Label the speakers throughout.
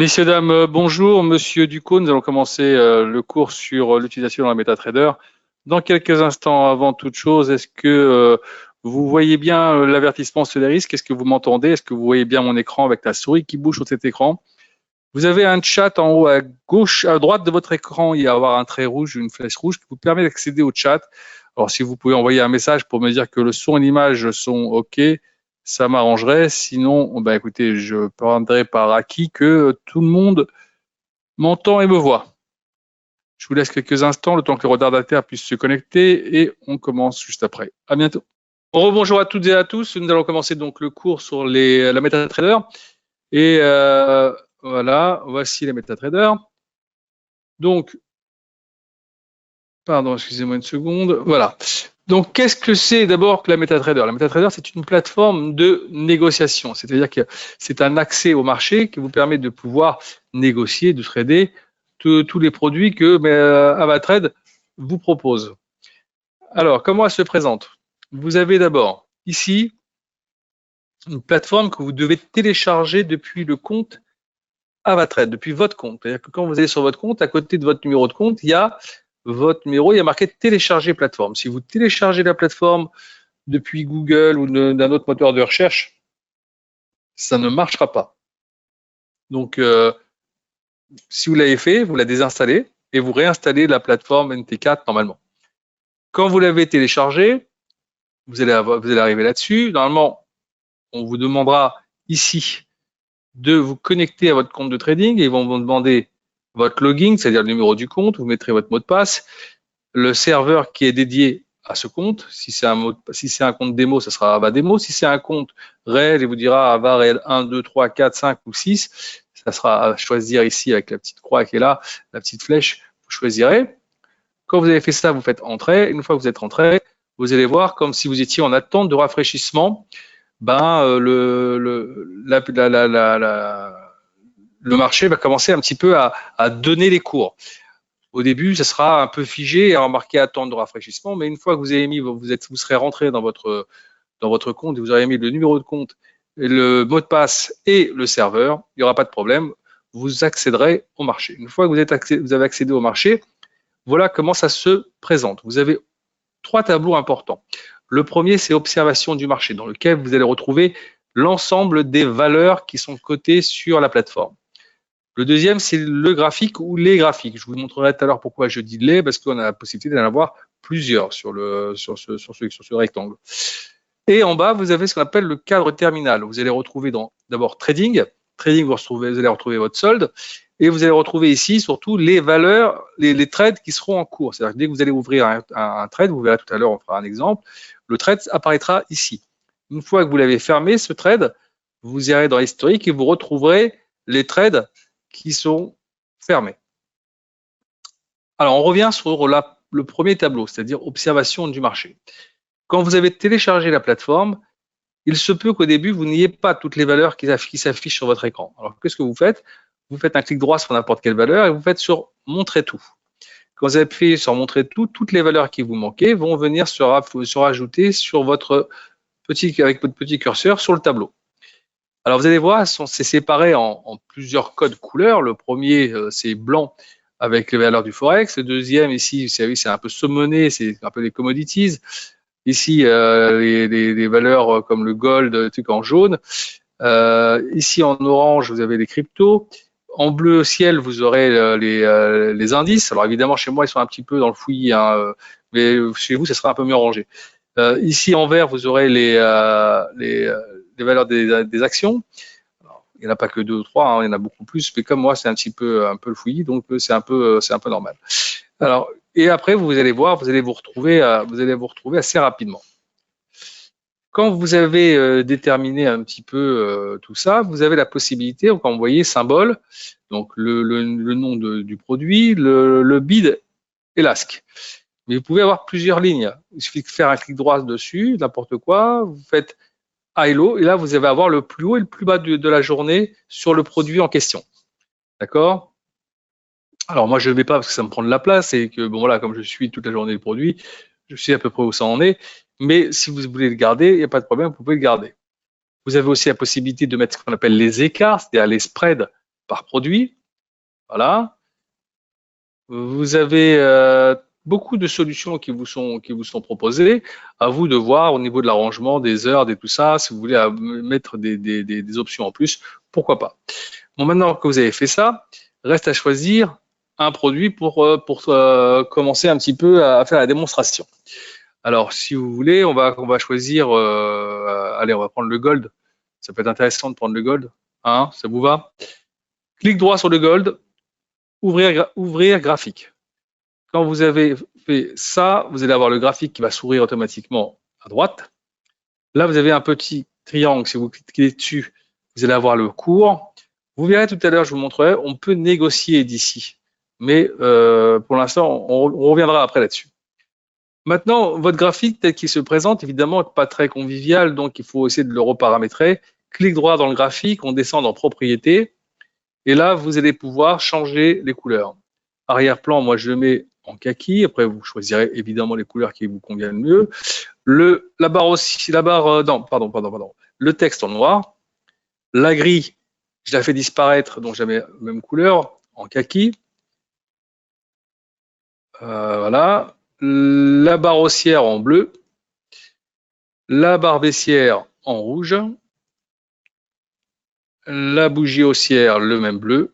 Speaker 1: Messieurs, dames, bonjour. Monsieur Ducos, nous allons commencer le cours sur l'utilisation d'un MetaTrader. Dans quelques instants, avant toute chose, est-ce que vous voyez bien l'avertissement sur les risques? Est-ce que vous m'entendez? Est-ce que vous voyez bien mon écran avec la souris qui bouge sur cet écran? Vous avez un chat en haut à gauche, à droite de votre écran. Il va y avoir un trait rouge, une flèche rouge qui vous permet d'accéder au chat. Alors, si vous pouvez envoyer un message pour me dire que le son et l'image sont OK, ça m'arrangerait. Sinon, ben, écoutez, je prendrai par acquis que tout le monde m'entend et me voit. Je vous laisse quelques instants, le temps que le retardataire puisse se connecter et on commence juste après. À bientôt. Bonjour à toutes et à tous. Nous allons commencer donc le cours sur la MetaTrader. Et voilà, voici la MetaTrader. Donc, pardon, excusez-moi une seconde. Voilà. Donc, qu'est-ce que c'est d'abord que la MetaTrader? La MetaTrader, c'est une plateforme de négociation. C'est-à-dire que c'est un accès au marché qui vous permet de pouvoir négocier, de trader tous les produits que Avatrade vous propose. Alors, comment elle se présente? Vous avez d'abord ici une plateforme que vous devez télécharger depuis le compte Avatrade, depuis votre compte. C'est-à-dire que quand vous allez sur votre compte, à côté de votre numéro de compte, il y a votre numéro, il y a marqué télécharger plateforme. Si vous téléchargez la plateforme depuis Google ou d'un autre moteur de recherche, ça ne marchera pas. Donc, si vous l'avez fait, vous la désinstallez et vous réinstallez la plateforme NT4 normalement. Quand vous l'avez téléchargée, vous allez arriver là-dessus. Normalement, on vous demandera ici de vous connecter à votre compte de trading et ils vont vous demander votre login, c'est-à-dire le numéro du compte, vous mettrez votre mot de passe, le serveur qui est dédié à ce compte. Si c'est un compte démo, ça sera Ava Démo. Si c'est un compte réel, il vous dira Ava réel 1, 2, 3, 4, 5 ou 6. Ça sera à choisir ici avec la petite croix qui est là, la petite flèche, vous choisirez. Quand vous avez fait ça, vous faites entrer. Une fois que vous êtes entré, vous allez voir comme si vous étiez en attente de rafraîchissement. Le marché va commencer un petit peu à donner les cours. Au début, ça sera un peu figé et marqué attente de rafraîchissement, mais une fois que vous avez mis, vous serez rentré dans votre compte et vous aurez mis le numéro de compte, le mot de passe et le serveur, il n'y aura pas de problème, vous accéderez au marché. Une fois que vous avez accédé au marché, voilà comment ça se présente. Vous avez 3 tableaux importants. Le premier, c'est observation du marché, dans lequel vous allez retrouver l'ensemble des valeurs qui sont cotées sur la plateforme. Le deuxième, c'est le graphique ou les graphiques. Je vous montrerai tout à l'heure pourquoi je dis les, parce qu'on a la possibilité d'en avoir plusieurs sur ce rectangle. Et en bas, vous avez ce qu'on appelle le cadre terminal. Vous allez retrouver d'abord trading. Trading, vous allez retrouver votre solde. Et vous allez retrouver ici surtout les valeurs, les trades qui seront en cours. C'est-à-dire que dès que vous allez ouvrir un trade, vous verrez tout à l'heure, on fera un exemple, le trade apparaîtra ici. Une fois que vous l'avez fermé, ce trade, vous irez dans l'historique et vous retrouverez les trades qui sont fermés. Alors, on revient sur le premier tableau, c'est-à-dire observation du marché. Quand vous avez téléchargé la plateforme, il se peut qu'au début, vous n'ayez pas toutes les valeurs qui s'affichent sur votre écran. Alors, qu'est-ce que vous faites? Vous faites un clic droit sur n'importe quelle valeur et vous faites sur Montrer tout. Quand vous appuyez sur Montrer tout, toutes les valeurs qui vous manquaient vont venir se rajouter sur avec votre petit curseur sur le tableau. Alors, vous allez voir, c'est séparé en plusieurs codes couleurs. Le premier, c'est blanc avec les valeurs du Forex. Le deuxième, ici, c'est un peu saumonné, c'est un peu les commodities. Ici, les valeurs comme le gold, truc en jaune. Ici, en orange, vous avez les cryptos. En bleu ciel, vous aurez les indices. Alors, évidemment, chez moi, ils sont un petit peu dans le fouillis, hein, mais chez vous, ça sera un peu mieux rangé. Ici, en vert, vous aurez les valeurs des actions. Alors, il n'y en a pas que 2 ou 3, hein, il y en a beaucoup plus, mais comme moi, c'est un peu le fouillis, donc c'est un peu normal. Alors, et après, vous allez voir, vous allez vous retrouver assez rapidement. Quand vous avez déterminé un petit peu tout ça, vous avez la possibilité, quand vous voyez symbole, donc le nom du produit, le bid et l'ask. Mais vous pouvez avoir plusieurs lignes. Il suffit de faire un clic droit dessus, n'importe quoi, vous faites high low, et là, vous allez avoir le plus haut et le plus bas de la journée sur le produit en question. D'accord? Alors, moi, je ne vais pas parce que ça me prend de la place et que, bon, voilà, comme je suis toute la journée le produit, je sais à peu près où ça en est. Mais si vous voulez le garder, il n'y a pas de problème, vous pouvez le garder. Vous avez aussi la possibilité de mettre ce qu'on appelle les écarts, c'est-à-dire les spreads par produit. Voilà. Vous avez beaucoup de solutions qui vous sont proposées. À vous de voir au niveau de l'arrangement, des heures, et tout ça, si vous voulez mettre des options en plus, pourquoi pas. Bon, maintenant que vous avez fait ça, reste à choisir un produit pour commencer un petit peu à faire la démonstration. Alors, si vous voulez, on va choisir, allez, on va prendre le gold. Ça peut être intéressant de prendre le gold. Hein, ça vous va? Clic droit sur le gold, ouvrir graphique. Quand vous avez fait ça, vous allez avoir le graphique qui va s'ouvrir automatiquement à droite. Là, vous avez un petit triangle. Si vous cliquez dessus, vous allez avoir le cours. Vous verrez tout à l'heure, je vous montrerai, on peut négocier d'ici. Mais pour l'instant, on reviendra après là-dessus. Maintenant, votre graphique tel qu'il se présente, évidemment, n'est pas très convivial, donc il faut essayer de le reparamétrer. Clic droit dans le graphique, on descend dans Propriétés, et là, vous allez pouvoir changer les couleurs. Arrière-plan, moi, je le mets en kaki. Après, vous choisirez évidemment les couleurs qui vous conviennent mieux. Le texte en noir. La grille, je la fais disparaître, donc je la mets la même couleur, en kaki. Voilà. La barre haussière en bleu. La barre baissière en rouge. La bougie haussière, le même bleu.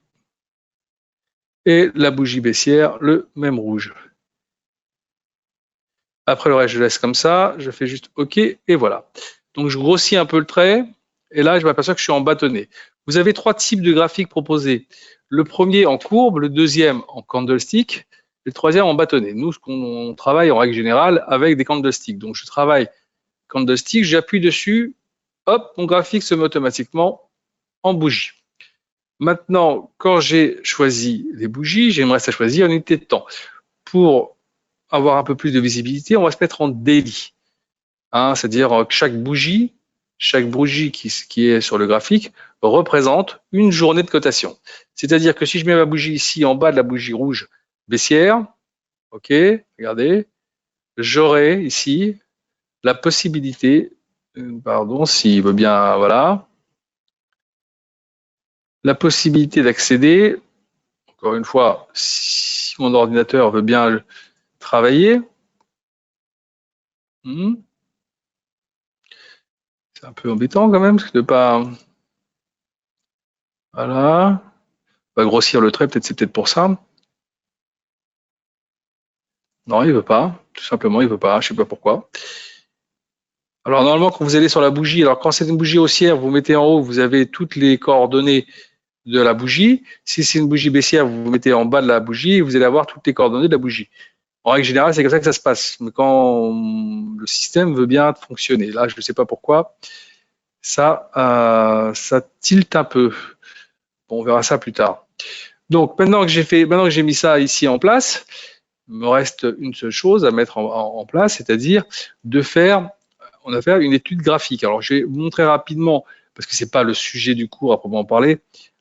Speaker 1: Et la bougie baissière, le même rouge. Après le reste, je laisse comme ça. Je fais juste OK et voilà. Donc, je grossis un peu le trait. Et là, je m'aperçois que je suis en bâtonnet. Vous avez 3 types de graphiques proposés. Le premier en courbe, le deuxième en candlestick, et le troisième en bâtonnet. Nous, on travaille en règle générale avec des candlesticks. Donc, je travaille candlestick, j'appuie dessus, hop, mon graphique se met automatiquement en bougie. Maintenant, quand j'ai choisi les bougies, j'aimerais ça choisir une unité de temps. Pour avoir un peu plus de visibilité, on va se mettre en daily. Hein, c'est-à-dire que chaque bougie qui est sur le graphique représente une journée de cotation. C'est-à-dire que si je mets ma bougie ici en bas de la bougie rouge baissière, ok, regardez, j'aurai ici la possibilité, pardon, s'il veut bien, voilà, la possibilité d'accéder, encore une fois, si mon ordinateur veut bien travailler, c'est un peu embêtant quand même, parce que de pas, voilà, on va grossir le trait, c'est peut-être pour ça. Non, il veut pas, tout simplement, il veut pas, je sais pas pourquoi. Alors normalement, quand vous allez sur la bougie, alors quand c'est une bougie haussière, vous mettez en haut, vous avez toutes les coordonnées de la bougie. Si c'est une bougie baissière, vous mettez en bas de la bougie et vous allez avoir toutes les coordonnées de la bougie. En règle générale, c'est comme ça que ça se passe. Mais quand le système veut bien fonctionner, là, je ne sais pas pourquoi, ça tilte un peu. Bon, on verra ça plus tard. Donc maintenant que j'ai mis ça ici en place, il me reste une seule chose à mettre en place, c'est-à-dire de faire une étude graphique. Alors je vais vous montrer rapidement, parce que c'est pas le sujet du cours à proprement parler.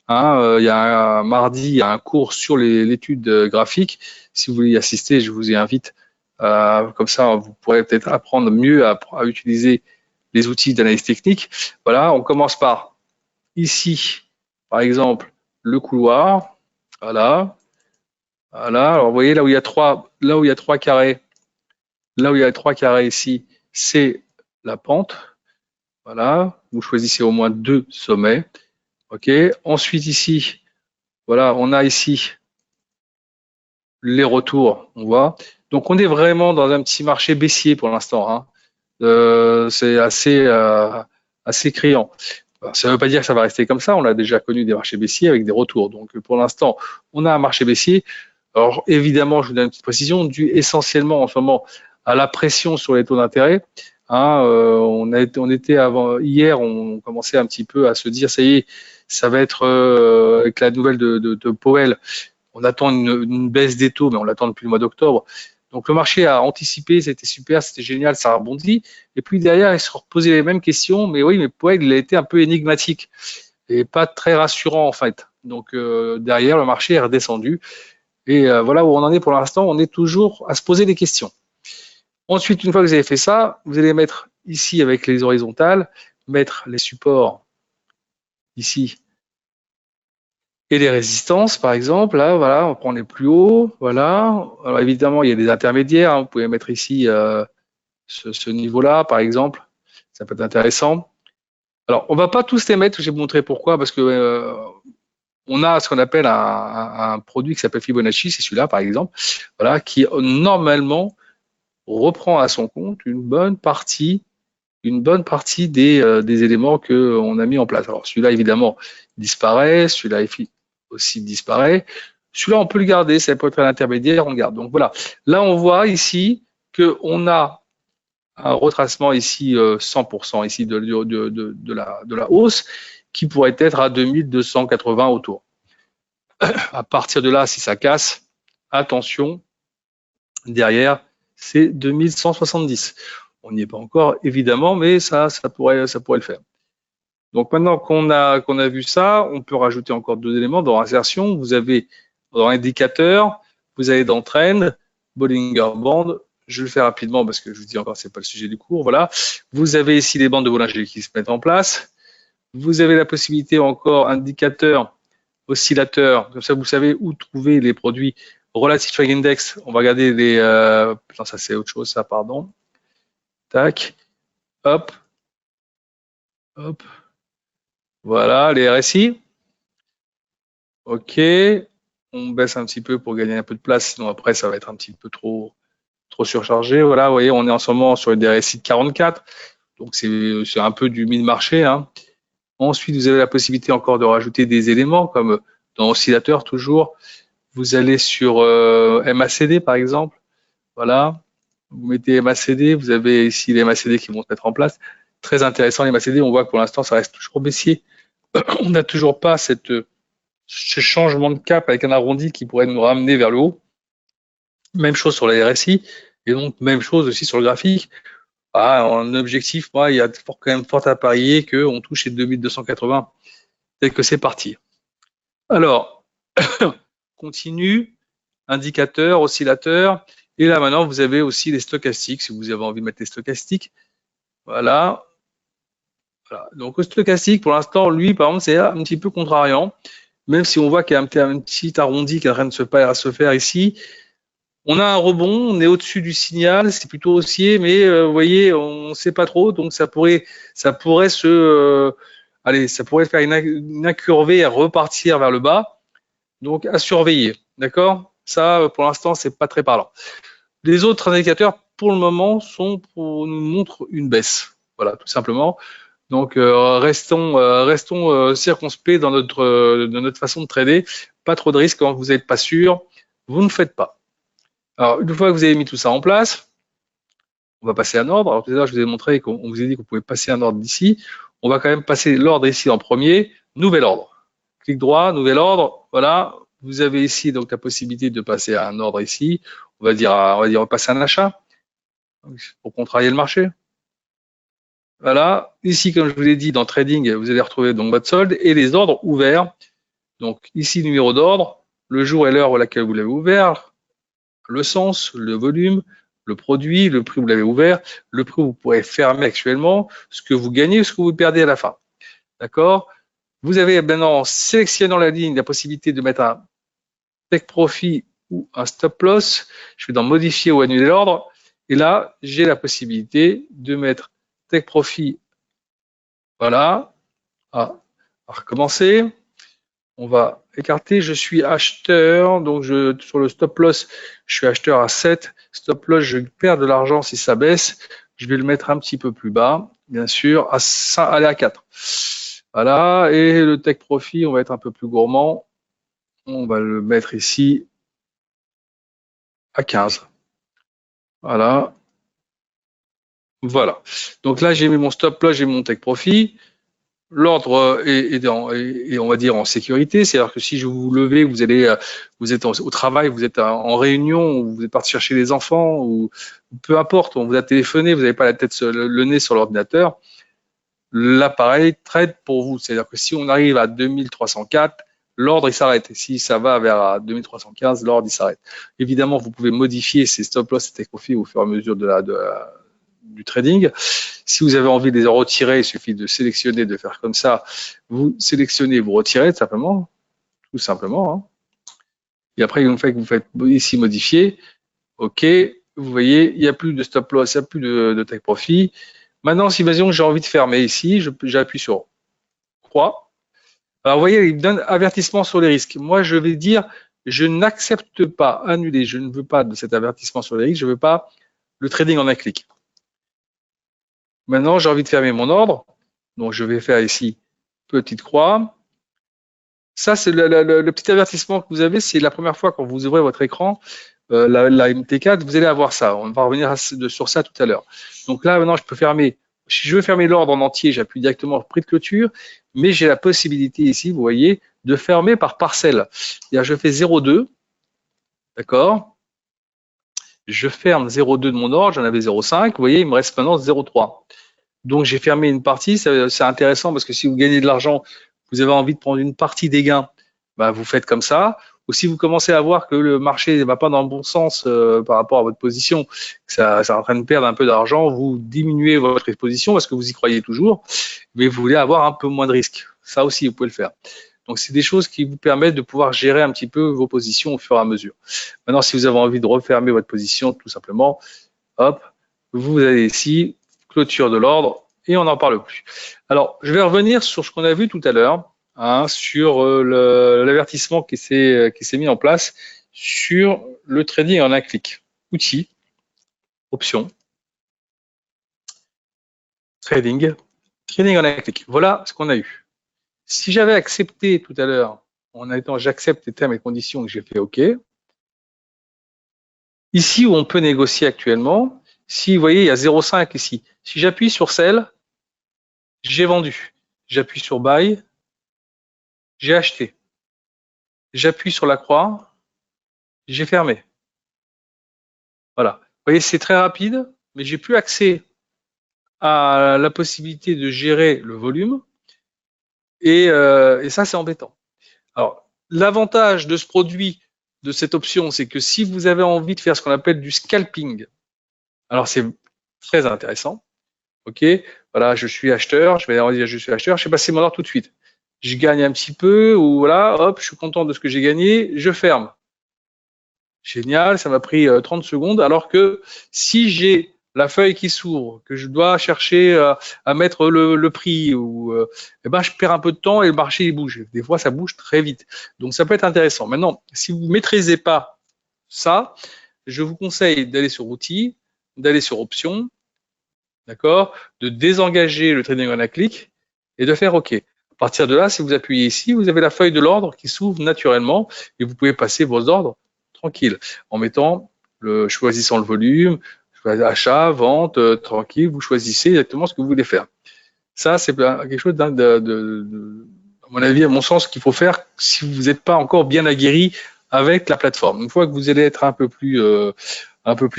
Speaker 1: Hein, il y a mardi, il y a un cours sur l'étude graphique. Si vous voulez y assister, je vous y invite. Comme ça, vous pourrez peut-être apprendre mieux à utiliser les outils d'analyse technique. Voilà, on commence par ici, par exemple, le couloir. Voilà. Voilà. Alors vous voyez là où il y a trois carrés, là où il y a 3 carrés ici, c'est la pente. Voilà. Vous choisissez au moins 2 sommets. OK. Ensuite ici, voilà, on a ici les retours, on voit. Donc on est vraiment dans un petit marché baissier pour l'instant. Hein. C'est assez criant. Alors, ça ne veut pas dire que ça va rester comme ça. On a déjà connu des marchés baissiers avec des retours. Donc pour l'instant, on a un marché baissier. Alors évidemment, je vous donne une petite précision, dû essentiellement en ce moment à la pression sur les taux d'intérêt. Hein, on était avant hier, on commençait un petit peu à se dire ça y est, ça va être avec la nouvelle de Powell. On attend une baisse des taux, mais on l'attend depuis le mois d'octobre. Donc le marché a anticipé, c'était super, c'était génial, ça a rebondi. Et puis derrière, il se reposait les mêmes questions, mais oui, mais Powell, il a été un peu énigmatique et pas très rassurant en fait. Donc derrière, le marché est redescendu. Et voilà où on en est pour l'instant, on est toujours à se poser des questions. Ensuite, une fois que vous avez fait ça, vous allez mettre ici avec les horizontales, mettre les supports ici Et les résistances, par exemple, là, voilà, on prend les plus hauts, voilà. Alors évidemment, il y a des intermédiaires, hein. Vous pouvez mettre ici ce niveau-là, par exemple. Ça peut être intéressant. Alors, on va pas tous les mettre, je vais vous montrer pourquoi, parce que on a ce qu'on appelle un produit qui s'appelle Fibonacci, c'est celui-là, par exemple, voilà, qui normalement reprend à son compte une bonne partie des éléments qu'on a mis en place. Alors celui-là, évidemment, disparaît, celui-là aussi disparaît. Celui-là, on peut le garder, ça peut être à l'intermédiaire, on le garde. Donc voilà, là on voit ici qu'on a un retracement ici 100% ici de la hausse qui pourrait être à 2280 autour. À partir de là, si ça casse, attention, derrière, c'est 2170. On n'y est pas encore, évidemment, mais ça pourrait le faire. Donc maintenant qu'on a vu ça, on peut rajouter encore deux éléments. Dans insertion, vous avez dans indicateur, vous avez dans trend, Bollinger Band. Je le fais rapidement parce que je vous dis encore, c'est pas le sujet du cours. Voilà. Vous avez ici les bandes de Bollinger qui se mettent en place. Vous avez la possibilité encore indicateur, oscillateur. Comme ça, vous savez où trouver les produits relative trading index. On va regarder les. Non, ça c'est autre chose, ça, pardon. Tac. Hop. Hop. Voilà, les RSI. OK. On baisse un petit peu pour gagner un peu de place, sinon après, ça va être un petit peu trop surchargé. Voilà, vous voyez, on est en ce moment sur des RSI de 44. Donc, c'est un peu du mid-marché. Hein. Ensuite, vous avez la possibilité encore de rajouter des éléments, comme dans oscillateur, toujours. Vous allez sur MACD, par exemple. Voilà. Vous mettez MACD, vous avez ici les MACD qui vont se mettre en place. Très intéressant, les MACD. On voit que pour l'instant, ça reste toujours baissier. On n'a toujours pas ce changement de cap avec un arrondi qui pourrait nous ramener vers le haut. Même chose sur la RSI, et donc même chose aussi sur le graphique. En objectif, moi, il y a quand même fort à parier qu'on touche les 2280. Peut-être que c'est parti. Alors, continue, indicateur, oscillateur, et là maintenant, vous avez aussi les stochastiques, si vous avez envie de mettre les stochastiques. Voilà. Voilà. Donc, le stochastique, pour l'instant, lui, par exemple, c'est un petit peu contrariant. Même si on voit qu'il y a un petit arrondi qui est en train de se faire ici, on a un rebond, on est au-dessus du signal, c'est plutôt haussier, mais vous voyez, on ne sait pas trop, donc ça pourrait faire une incurvée et repartir vers le bas, donc à surveiller, d'accord? Ça, pour l'instant, c'est pas très parlant. Les autres indicateurs, pour le moment, nous montrent une baisse, voilà, tout simplement. Donc restons circonspects dans notre façon de trader. Pas trop de risques quand vous n'êtes pas sûr. Vous ne faites pas. Alors une fois que vous avez mis tout ça en place, on va passer un ordre. Alors tout à l'heure je vous ai montré qu'on vous a dit qu'on pouvait passer un ordre d'ici. On va quand même passer l'ordre ici en premier. Nouvel ordre. Clic droit, nouvel ordre. Voilà. Vous avez ici donc la possibilité de passer à un ordre ici. On va dire passer un achat pour contrarier le marché. Voilà, ici, comme je vous l'ai dit, dans Trading, vous allez retrouver donc votre solde et les ordres ouverts. Donc ici, numéro d'ordre, le jour et l'heure à laquelle vous l'avez ouvert, le sens, le volume, le produit, le prix où vous l'avez ouvert, le prix où vous pourrez fermer actuellement, ce que vous gagnez, ce que vous perdez à la fin. D'accord? Vous avez maintenant, en sélectionnant la ligne, la possibilité de mettre un take profit ou un stop loss. Je vais dans modifier ou annuler l'ordre. Et là, j'ai la possibilité de mettre take profit. Voilà. À recommencer. On va écarter. Je suis acheteur. Donc, sur le stop loss, je suis acheteur à 7. Stop loss, je perds de l'argent si ça baisse. Je vais le mettre un petit peu plus bas, bien sûr, aller à 4. Voilà. Et le take profit, on va être un peu plus gourmand. On va le mettre ici à 15. Voilà. Voilà. Donc là, j'ai mis mon stop loss, j'ai mis mon take profit. L'ordre est, on va dire, en sécurité. C'est-à-dire que si je vous levez, vous êtes au travail, vous êtes en réunion, ou vous êtes parti chercher les enfants, ou peu importe, on vous a téléphoné, vous n'avez pas la tête, le nez sur l'ordinateur, l'appareil trade pour vous. C'est-à-dire que si on arrive à 2304, l'ordre il s'arrête. Et si ça va vers 2315, l'ordre il s'arrête. Évidemment, vous pouvez modifier ces stop loss et take profit au fur et à mesure du trading. Si vous avez envie de les retirer, il suffit de sélectionner, de faire comme ça. Vous sélectionnez, vous retirez tout simplement. tout simplement. Hein. Et après, une fois que vous faites ici modifier, OK, vous voyez, il n'y a plus de stop loss, il n'y a plus de take profit. Maintenant, si imaginons que j'ai envie de fermer ici, j'appuie sur croix. Alors, vous voyez, il me donne avertissement sur les risques. Moi, je vais dire, je n'accepte pas, annuler, je ne veux pas de cet avertissement sur les risques, je ne veux pas le trading en un clic. Maintenant, j'ai envie de fermer mon ordre. Donc, je vais faire ici, petite croix. Ça, c'est le petit avertissement que vous avez, c'est la première fois quand vous ouvrez votre écran, la MT4, vous allez avoir ça. On va revenir sur ça tout à l'heure. Donc là, maintenant, je peux fermer. Si je veux fermer l'ordre en entier, j'appuie directement sur prix de clôture, mais j'ai la possibilité ici, vous voyez, de fermer par parcelle. C'est-à-dire, je fais 0,2, d'accord? Je ferme 0,2 de mon ordre, j'en avais 0,5, vous voyez, il me reste maintenant 0,3. Donc, j'ai fermé une partie, c'est intéressant parce que si vous gagnez de l'argent, vous avez envie de prendre une partie des gains, bah, vous faites comme ça. Ou si vous commencez à voir que le marché ne va pas dans le bon sens par rapport à votre position, que ça est en train de perdre un peu d'argent, vous diminuez votre exposition parce que vous y croyez toujours, mais vous voulez avoir un peu moins de risque. Ça aussi, vous pouvez le faire. Donc, c'est des choses qui vous permettent de pouvoir gérer un petit peu vos positions au fur et à mesure. Maintenant, si vous avez envie de refermer votre position, tout simplement, hop, vous allez ici, clôture de l'ordre, et on n'en parle plus. Alors, je vais revenir sur ce qu'on a vu tout à l'heure, hein, sur l'avertissement qui s'est mis en place sur le trading en un clic. Outils, options, trading en un clic. Voilà ce qu'on a eu. Si j'avais accepté tout à l'heure, en étant j'accepte les termes et conditions que j'ai fait OK, ici où on peut négocier actuellement, si vous voyez, il y a 0,5 ici. Si j'appuie sur Sell, j'ai vendu. J'appuie sur Buy, j'ai acheté. J'appuie sur la croix, j'ai fermé. Voilà. Vous voyez, c'est très rapide, mais j'ai plus accès à la possibilité de gérer le volume. Et ça, c'est embêtant. Alors, l'avantage de ce produit, de cette option, c'est que si vous avez envie de faire ce qu'on appelle du scalping, alors c'est très intéressant. OK, voilà, je suis acheteur, je vais dire je suis acheteur, je vais passer mon ordre tout de suite. Je gagne un petit peu, ou voilà, hop, je suis content de ce que j'ai gagné, je ferme. Génial, ça m'a pris 30 secondes, alors que si j'ai la feuille qui s'ouvre, que je dois chercher à mettre le prix, ou eh ben, je perds un peu de temps et le marché il bouge. Des fois, ça bouge très vite. Donc, ça peut être intéressant. Maintenant, si vous ne maîtrisez pas ça, je vous conseille d'aller sur outils, d'aller sur options, d'accord, de désengager le trading en un clic et de faire OK. À partir de là, si vous appuyez ici, vous avez la feuille de l'ordre qui s'ouvre naturellement et vous pouvez passer vos ordres tranquille en mettant choisissant le volume, achat, vente, tranquille, vous choisissez exactement ce que vous voulez faire. Ça, c'est quelque chose à mon avis, à mon sens, qu'il faut faire si vous n'êtes pas encore bien aguerri avec la plateforme. Une fois que vous allez être un peu plus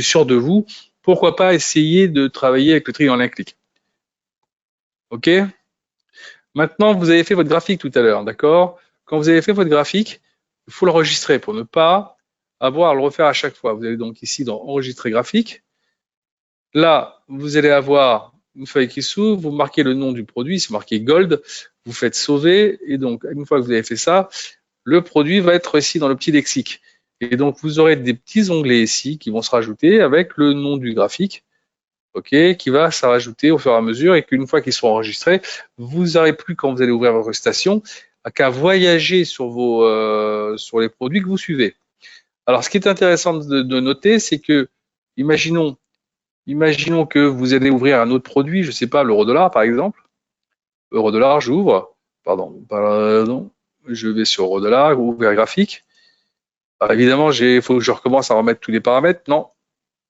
Speaker 1: sûr de vous, pourquoi pas essayer de travailler avec le tri en un clic. OK? Maintenant, vous avez fait votre graphique tout à l'heure, d'accord? Quand vous avez fait votre graphique, il faut l'enregistrer pour ne pas avoir à le refaire à chaque fois. Vous allez donc ici dans enregistrer graphique. Là, vous allez avoir une feuille qui s'ouvre, vous marquez le nom du produit, c'est marqué Gold, vous faites sauver, et donc une fois que vous avez fait ça, le produit va être ici dans le petit lexique. Et donc vous aurez des petits onglets ici qui vont se rajouter avec le nom du graphique, ok, qui va se rajouter au fur et à mesure, et qu'une fois qu'ils sont enregistrés, vous n'aurez plus, quand vous allez ouvrir votre station, qu'à voyager sur sur les produits que vous suivez. Alors, ce qui est intéressant de noter, c'est que, imaginons que vous allez ouvrir un autre produit, je ne sais pas, l'euro-dollar par exemple. Euro-dollar, j'ouvre, pardon, je vais sur euro-dollar, ouvrir graphique. Alors, évidemment, il faut que je recommence à remettre tous les paramètres. Non,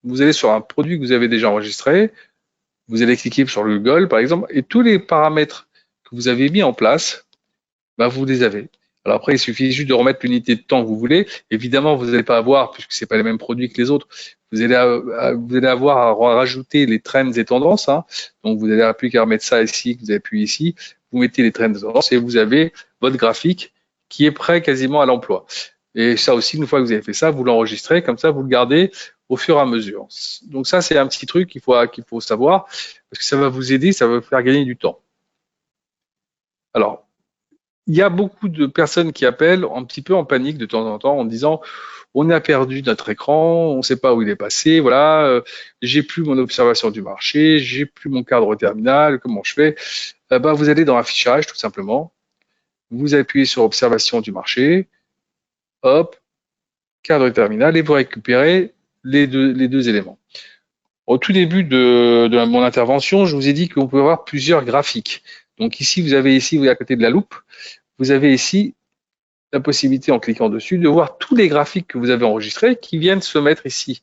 Speaker 1: vous allez sur un produit que vous avez déjà enregistré, vous allez cliquer sur le Gold par exemple, et tous les paramètres que vous avez mis en place, bah, vous les avez. Alors après, il suffit juste de remettre l'unité de temps que vous voulez. Évidemment, vous n'allez pas avoir, puisque c'est pas les mêmes produits que les autres, vous allez avoir à rajouter les trends et tendances. Hein. Donc, vous n'avez plus qu'à remettre ça ici, que vous appuyez ici. Vous mettez les trends et tendances et vous avez votre graphique qui est prêt quasiment à l'emploi. Et ça aussi, une fois que vous avez fait ça, vous l'enregistrez. Comme ça, vous le gardez au fur et à mesure. Donc ça, c'est un petit truc qu'il faut savoir parce que ça va vous aider, ça va vous faire gagner du temps. Alors, il y a beaucoup de personnes qui appellent un petit peu en panique de temps en temps en disant on a perdu notre écran, on ne sait pas où il est passé, voilà, j'ai plus mon observation du marché, j'ai plus mon cadre terminal, comment je fais? Vous allez dans affichage tout simplement, vous appuyez sur observation du marché, hop, cadre terminal et vous récupérez les deux éléments. Au tout début de mon intervention, je vous ai dit qu'on peut avoir plusieurs graphiques. Donc ici, vous avez ici, vous êtes à côté de la loupe, vous avez ici la possibilité en cliquant dessus de voir tous les graphiques que vous avez enregistrés qui viennent se mettre ici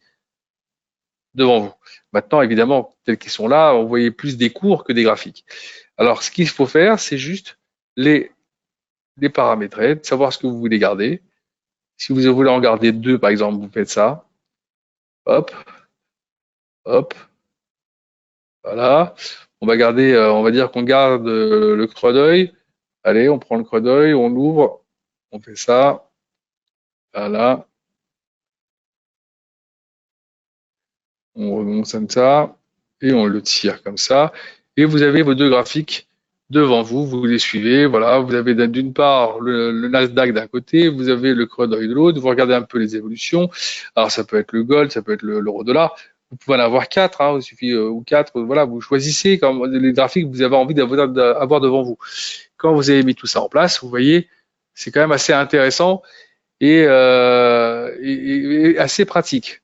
Speaker 1: devant vous. Maintenant, évidemment, tels qu'ils sont là, on voyait plus des cours que des graphiques. Alors, ce qu'il faut faire, c'est juste les paramétrer, savoir ce que vous voulez garder. Si vous voulez en garder 2, par exemple, vous faites ça. Hop, hop, voilà. On va garder, on va dire qu'on garde le creux d'œil. Allez, on prend le creux d'œil, on l'ouvre, on fait ça. Voilà. On remonte comme ça et on le tire comme ça. Et vous avez vos deux graphiques devant vous, vous les suivez. Voilà, vous avez d'une part le Nasdaq d'un côté, vous avez le creux d'œil de l'autre. Vous regardez un peu les évolutions. Alors ça peut être le gold, ça peut être l'euro-dollar. Vous pouvez en avoir 4, hein, il suffit ou 4. Voilà, vous choisissez comme les graphiques que vous avez envie d'avoir devant vous. Quand vous avez mis tout ça en place, vous voyez, c'est quand même assez intéressant et assez pratique.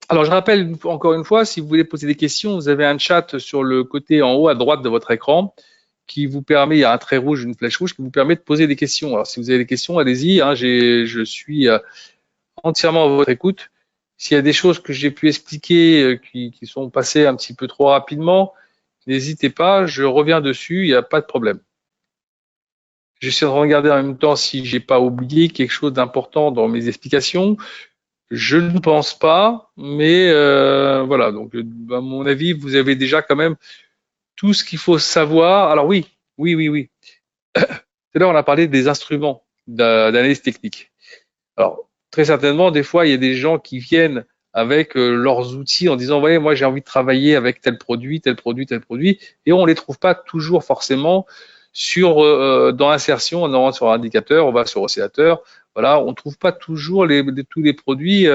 Speaker 1: Alors, je rappelle encore une fois, si vous voulez poser des questions, vous avez un chat sur le côté en haut à droite de votre écran qui vous permet, il y a un trait rouge, une flèche rouge qui vous permet de poser des questions. Alors, si vous avez des questions, allez-y, hein, je suis entièrement à votre écoute. S'il y a des choses que j'ai pu expliquer qui sont passées un petit peu trop rapidement, n'hésitez pas, je reviens dessus, il n'y a pas de problème. J'essaie de regarder en même temps si j'ai pas oublié quelque chose d'important dans mes explications. Je ne pense pas, mais voilà. Donc, à mon avis, vous avez déjà quand même tout ce qu'il faut savoir. Alors oui, oui, oui, oui. C'est là on a parlé des instruments d'analyse technique. Alors, très certainement, des fois, il y a des gens qui viennent avec leurs outils en disant, ouais, moi j'ai envie de travailler avec tel produit, tel produit, tel produit, et on les trouve pas toujours forcément sur dans insertion, on rentre sur un indicateur, on va sur oscillateur, voilà, on trouve pas toujours tous les produits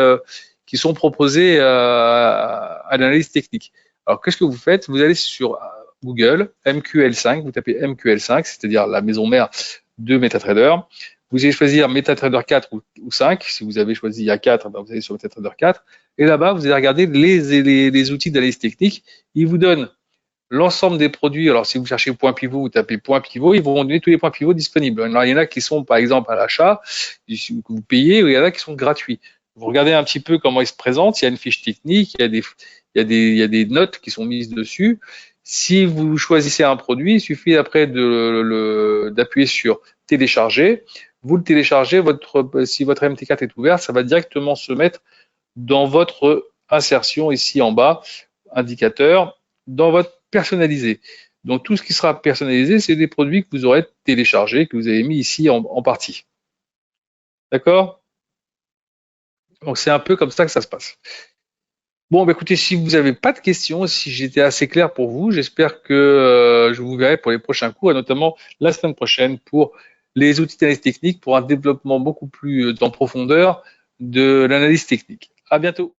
Speaker 1: qui sont proposés à l'analyse technique. Alors qu'est-ce que vous faites? Vous allez sur Google, MQL5, vous tapez MQL5, c'est-à-dire la maison mère de MetaTrader. Vous allez choisir MetaTrader 4 ou 5. Si vous avez choisi A4, vous allez sur MetaTrader 4. Et là-bas, vous allez regarder les outils d'analyse technique. Ils vous donnent l'ensemble des produits. Alors, si vous cherchez point pivot, vous tapez point pivot, ils vont vous donner tous les points pivots disponibles. Alors, il y en a qui sont, par exemple, à l'achat, que vous payez, ou il y en a qui sont gratuits. Vous regardez un petit peu comment ils se présentent. Il y a une fiche technique, il y a des notes qui sont mises dessus. Si vous choisissez un produit, il suffit après d'appuyer sur télécharger. Vous le téléchargez, si votre MT4 est ouvert, ça va directement se mettre dans votre insertion ici en bas, indicateur, dans votre personnalisé. Donc tout ce qui sera personnalisé, c'est des produits que vous aurez téléchargés, que vous avez mis ici en partie. D'accord? Donc c'est un peu comme ça que ça se passe. Bon, écoutez, si vous n'avez pas de questions, si j'étais assez clair pour vous, j'espère que je vous verrai pour les prochains cours, et notamment la semaine prochaine pour les outils d'analyse technique, pour un développement beaucoup plus en profondeur de l'analyse technique. À bientôt.